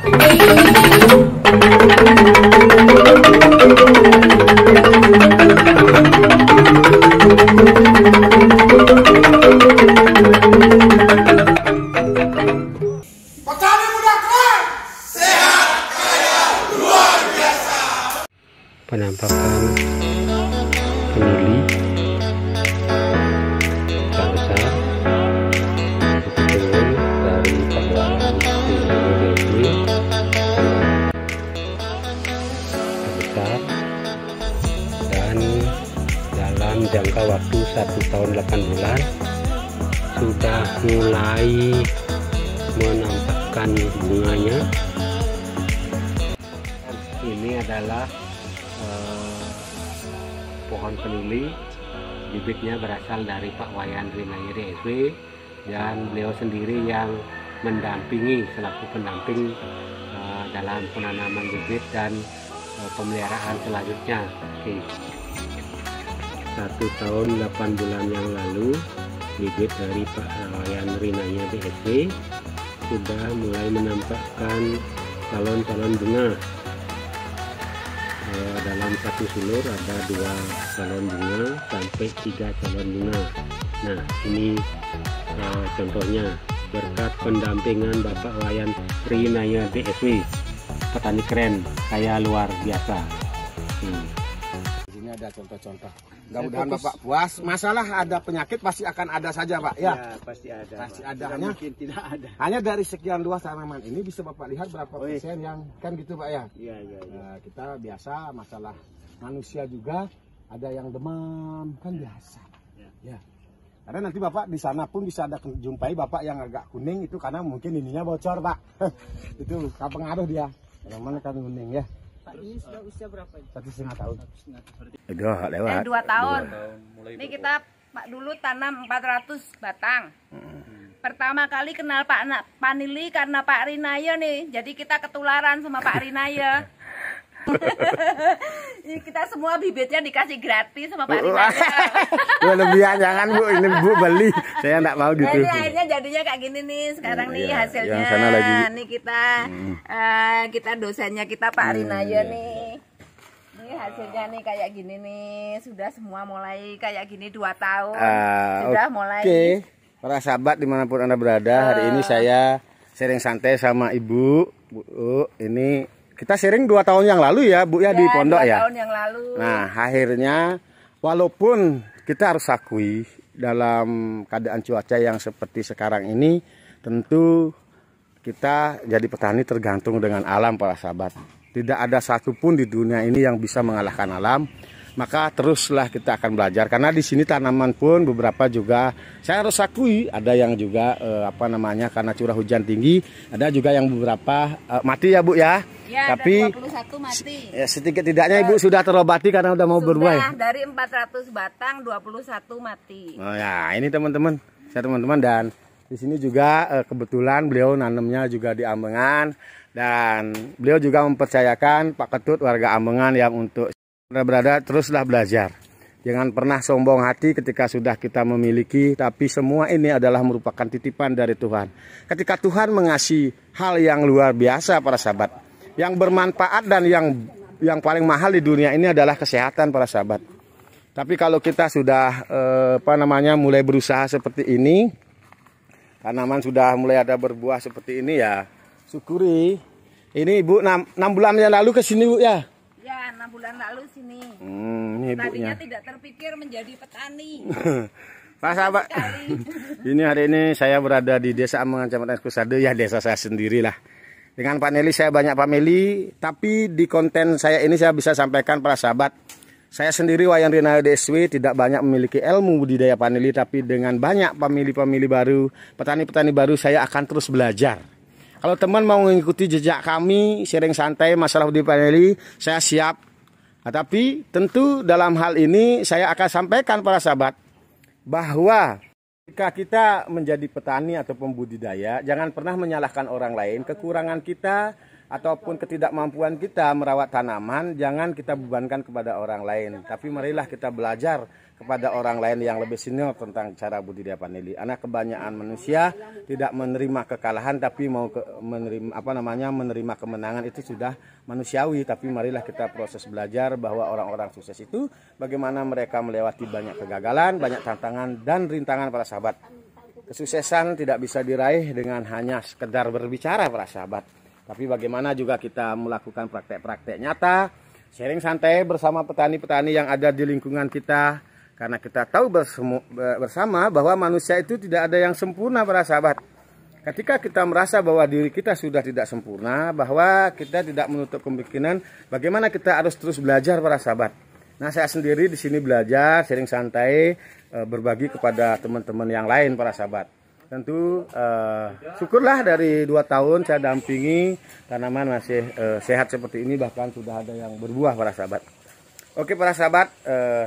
Petani muda keren, sehat, kaya, luar biasa. Penampakan penili besar turun dari pengelolaan ini besar, dan dalam jangka waktu 1 tahun 8 bulan sudah mulai menampakkan bunganya. Ini adalah pohon penili, bibitnya berasal dari Pak Wayan Rinaya DSW, dan beliau sendiri yang mendampingi selaku pendamping dalam penanaman bibit dan pemeliharaan selanjutnya. Oke. 1 tahun 8 bulan yang lalu bibit dari Pak Wayan Rinaya DSW sudah mulai menampakkan calon-calon bunga. Dalam satu sulur ada 2 calon bunga sampai 3 calon bunga. Nah, ini contohnya berkat pendampingan Bapak Wayan Rinaya DSW, petani keren, kaya luar biasa. Di sini ada contoh-contoh. Mudah-mudahan Bapak puas. Masalah ada penyakit pasti akan ada saja, Pak. Ya, pasti ada. Pasti Pak. ada. Tidak mungkin tidak ada. Hanya dari sekian luas tanaman ini bisa Bapak lihat berapa persen yang kan gitu, Pak ya. Iya. Nah, kita biasa masalah manusia juga ada yang demam, kan biasa. Ya. Karena nanti Bapak di sana pun bisa ada jumpai Bapak yang agak kuning, itu karena mungkin ininya bocor, Pak. Itu pengaruh dia. Mana kan kuning ya. Pak, ini sudah usia berapa? 1,5 tahun. Udah lewat. 2 tahun. Ini kita Pak dulu tanam 400 batang. Pertama kali kenal Pak Panili karena Pak Rinaya nih. Jadi kita ketularan sama Pak Rinaya. Kita semua bibitnya dikasih gratis sama Pak Rinaya. Lebihan jangan Bu, ini Bu beli. Saya enggak mau gitu. Ini akhirnya jadinya kayak gini nih sekarang nih hasilnya. Yang sana lagi. Nih kita dosennya kita Pak Rinaya nih. Ini hasilnya nih kayak gini nih. Sudah semua mulai kayak gini 2 tahun. Sudah mulai. Oke. Para sahabat dimanapun Anda berada, hari ini saya sharing santai sama Ibu. Bu, ini kita sharing 2 tahun yang lalu ya Bu ya, di pondok 2 ya. tahun yang lalu. Nah, akhirnya walaupun kita harus akui dalam keadaan cuaca yang seperti sekarang ini, tentu kita jadi petani tergantung dengan alam para sahabat. Tidak ada satupun di dunia ini yang bisa mengalahkan alam. Maka teruslah kita akan belajar, karena di sini tanaman pun beberapa juga saya harus akui ada yang juga karena curah hujan tinggi, ada juga yang beberapa mati ya Bu ya. Ya, tapi 21 mati. Ya, sedikit tidaknya Ibu sudah terobati karena udah mau berbuah. Sudah, dari 400 batang 21 mati. Oh ya, ini teman-teman, dan di sini juga kebetulan beliau nanamnya juga di Ambengan, dan beliau juga mempercayakan Pak Ketut warga Ambengan yang untuk berada teruslah belajar. Jangan pernah sombong hati ketika sudah kita memiliki, tapi semua ini adalah merupakan titipan dari Tuhan. Ketika Tuhan mengasihi hal yang luar biasa para sahabat, yang bermanfaat dan yang paling mahal di dunia ini adalah kesehatan para sahabat. Tapi kalau kita sudah mulai berusaha seperti ini, tanaman sudah mulai ada berbuah seperti ini ya, syukuri. Ini Ibu 6 bulan yang lalu ke sini Bu ya. Ya, 6 bulan lalu sini. Ini Tadinya ibunya. tidak terpikir menjadi petani. Pak sahabat, ini hari ini saya berada di Desa Ambengan, Kecamatan Kusade, ya desa saya sendirilah. Dengan Pak Neli saya banyak famili, tapi di konten saya ini saya bisa sampaikan para sahabat, saya sendiri Wayan Rinaya DSW tidak banyak memiliki ilmu budidaya panili, tapi dengan banyak famili-famili baru, petani-petani baru, saya akan terus belajar. Kalau teman mau mengikuti jejak kami, sharing santai masalah budidaya panili, saya siap. Nah, tapi tentu dalam hal ini saya akan sampaikan para sahabat bahwa jika kita menjadi petani atau pembudidaya, jangan pernah menyalahkan orang lain. Kekurangan kita ataupun ketidakmampuan kita merawat tanaman, jangan kita bebankan kepada orang lain. Tapi marilah kita belajar kepada orang lain yang lebih senior tentang cara budidaya vanili. Karena kebanyakan manusia tidak menerima kekalahan, tapi mau menerima kemenangan itu sudah manusiawi. Tapi marilah kita proses belajar bahwa orang-orang sukses itu bagaimana mereka melewati banyak kegagalan, banyak tantangan dan rintangan para sahabat. Kesuksesan tidak bisa diraih dengan hanya sekedar berbicara para sahabat. Tapi bagaimana juga kita melakukan praktek-praktek nyata, sharing santai bersama petani-petani yang ada di lingkungan kita. Karena kita tahu bersama bahwa manusia itu tidak ada yang sempurna para sahabat. Ketika kita merasa bahwa diri kita sudah tidak sempurna, bahwa kita tidak menutup kemungkinan bagaimana kita harus terus belajar para sahabat. Nah, saya sendiri di sini belajar, sharing santai, berbagi kepada teman-teman yang lain para sahabat. Tentu syukurlah dari 2 tahun saya dampingi tanaman masih sehat seperti ini, bahkan sudah ada yang berbuah para sahabat. Oke para sahabat,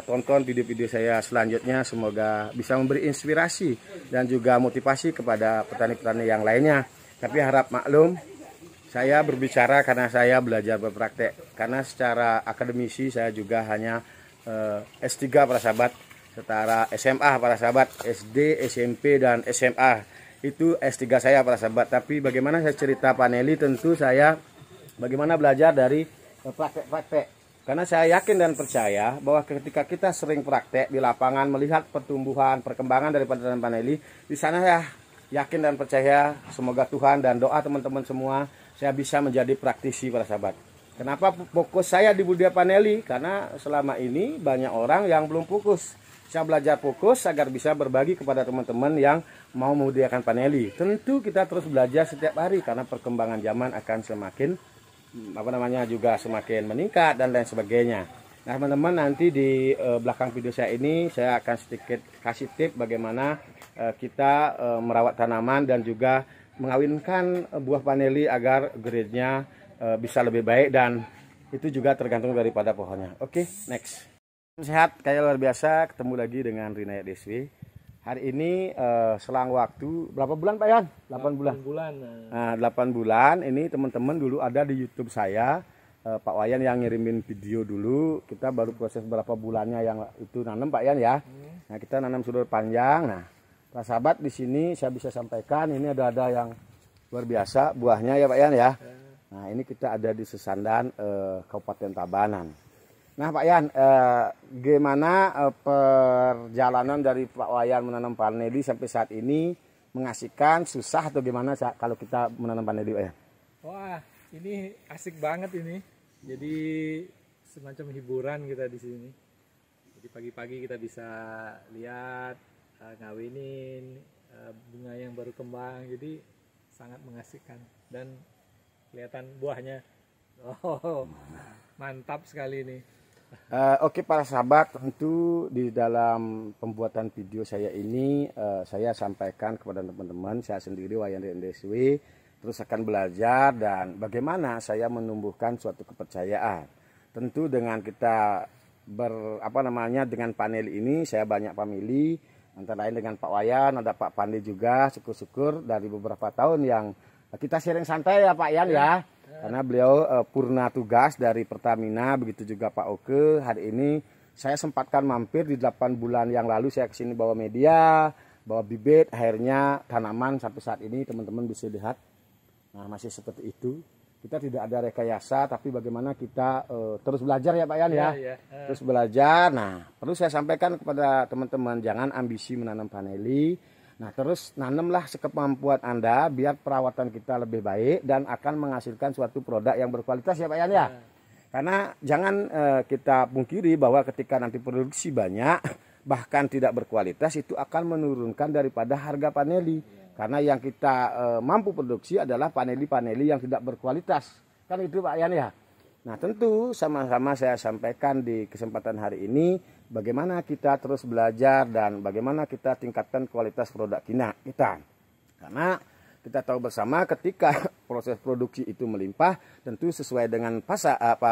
tonton video-video saya selanjutnya, semoga bisa memberi inspirasi dan juga motivasi kepada petani-petani yang lainnya. Tapi harap maklum, saya berbicara karena saya belajar berpraktek. Karena secara akademisi saya juga hanya S3 para sahabat, setara SMA para sahabat, SD, SMP, dan SMA. Itu S3 saya para sahabat. Tapi bagaimana saya cerita vanili, tentu saya bagaimana belajar dari praktek-praktek. Karena saya yakin dan percaya bahwa ketika kita sering praktek di lapangan, melihat pertumbuhan, perkembangan daripada tanaman vanili, di sana saya yakin dan percaya, semoga Tuhan dan doa teman-teman semua, saya bisa menjadi praktisi para sahabat. Kenapa fokus saya di budidaya vanili? Karena selama ini banyak orang yang belum fokus. Saya belajar fokus agar bisa berbagi kepada teman-teman yang mau membudidayakan vanili. Tentu kita terus belajar setiap hari karena perkembangan zaman akan semakin juga semakin meningkat dan lain sebagainya. Nah teman-teman, nanti di belakang video saya ini saya akan sedikit kasih tip bagaimana kita merawat tanaman dan juga mengawinkan buah vanili agar grade-nya bisa lebih baik, dan itu juga tergantung daripada pohonnya. Oke, next. Sehat kayak luar biasa, ketemu lagi dengan Rinaya Deswi. Hari ini selang waktu berapa bulan Pak Yan? 8 bulan. Nah, 8 bulan ini teman-teman dulu ada di YouTube saya. Pak Wayan yang ngirimin video dulu. Kita baru proses berapa bulannya yang itu nanam Pak Yan ya. Nah, kita nanam sudut panjang. Nah, Pak sahabat, di sini saya bisa sampaikan ini ada yang luar biasa buahnya ya Pak Yan ya. Nah, ini kita ada di Sesandan, Kabupaten Tabanan. Nah Pak Yan, gimana perjalanan dari Pak Wayan menanam vanili sampai saat ini? Mengasihkan, susah atau gimana kalau kita menanam vanili Pak Yan? Wah, ini asik banget ini. Jadi semacam hiburan kita di sini. Jadi pagi-pagi kita bisa lihat ngawinin bunga yang baru kembang. Jadi sangat mengasihkan dan kelihatan buahnya. Oh, mantap sekali ini. Oke para sahabat, tentu di dalam pembuatan video saya ini saya sampaikan kepada teman-teman, saya sendiri Wayan Deswi terus akan belajar dan bagaimana saya menumbuhkan suatu kepercayaan. Tentu dengan kita dengan panel ini saya banyak famili, antara lain dengan Pak Wayan, ada Pak Pandi juga, syukur-syukur dari beberapa tahun yang kita sharing santai ya Pak Yan ya. Karena beliau purna tugas dari Pertamina, begitu juga Pak Oke. Hari ini saya sempatkan mampir di 8 bulan yang lalu, saya kesini bawa media, bawa bibit, akhirnya tanaman sampai saat ini teman-teman bisa lihat. Nah masih seperti itu. Kita tidak ada rekayasa, tapi bagaimana kita terus belajar ya Pak Yan ya. Terus belajar. Nah perlu saya sampaikan kepada teman-teman, jangan ambisi menanam vanili. Nah terus nanamlah sekemampuan Anda biar perawatan kita lebih baik dan akan menghasilkan suatu produk yang berkualitas ya Pak Yan ya. Karena jangan kita pungkiri bahwa ketika nanti produksi banyak bahkan tidak berkualitas, itu akan menurunkan daripada harga vanili. Karena yang kita mampu produksi adalah vanili-vanili yang tidak berkualitas. Kan itu Pak Yan ya. Nah tentu sama-sama saya sampaikan di kesempatan hari ini bagaimana kita terus belajar dan bagaimana kita tingkatkan kualitas produk kita. Karena kita tahu bersama ketika proses produksi itu melimpah, tentu sesuai dengan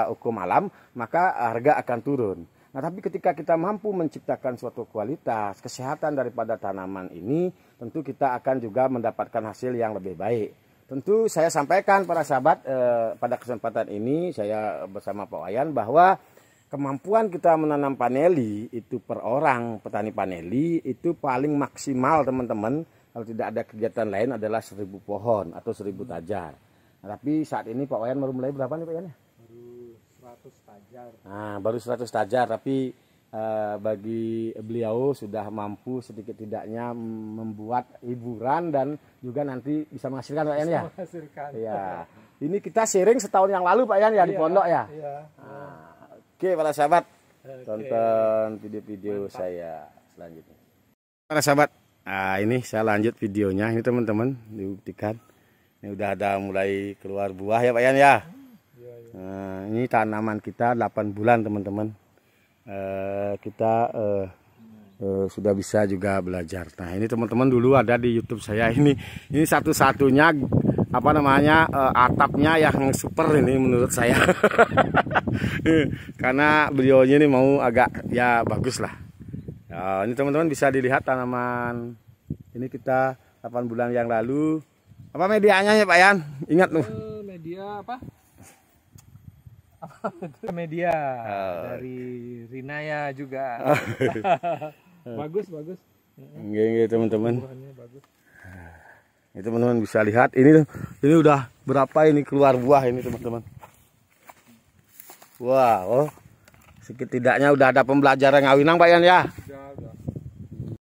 hukum alam, maka harga akan turun. Nah tapi ketika kita mampu menciptakan suatu kualitas, kesehatan daripada tanaman ini, tentu kita akan juga mendapatkan hasil yang lebih baik. tentu saya sampaikan para sahabat pada kesempatan ini saya bersama Pak Wayan bahwa kemampuan kita menanam paneli itu per orang petani paneli itu paling maksimal teman-teman, kalau tidak ada kegiatan lain adalah 1000 pohon atau 1000 tajar. Nah, tapi saat ini Pak Wayan baru mulai berapa nih Pak Wayan? Baru 100 tajar. Nah, baru 100 tajar, tapi bagi beliau sudah mampu sedikit tidaknya membuat hiburan dan juga nanti bisa menghasilkan Pak Yan ya. Menghasilkan. Iya. Ini kita sharing setahun yang lalu Pak Yan ya di pondok ya. Iya. Nah, oke para sahabat, tonton video-video saya selanjutnya. Para sahabat, nah ini saya lanjut videonya. Ini teman-teman dibuktikan. Ini udah ada mulai keluar buah ya Pak Yan ya. Nah, ini tanaman kita 8 bulan teman-teman. Kita sudah bisa juga belajar. Nah ini teman-teman dulu ada di YouTube saya ini satu-satunya apa namanya atapnya yang super ini menurut saya. Karena beliaunya ini mau agak ya bagus lah. Nah, ini teman-teman bisa dilihat tanaman ini kita 8 bulan yang lalu. Apa medianya ya Pak Yan? Ingat tuh. Media apa? Media dari Rinaya juga. Bagus. Oke, teman-teman. Bagus. Ini teman-teman bisa lihat ini udah berapa ini keluar buah ini teman-teman. Wah, oh. Setidaknya udah ada pembelajaran ngawinang Pak Yan ya. Udah.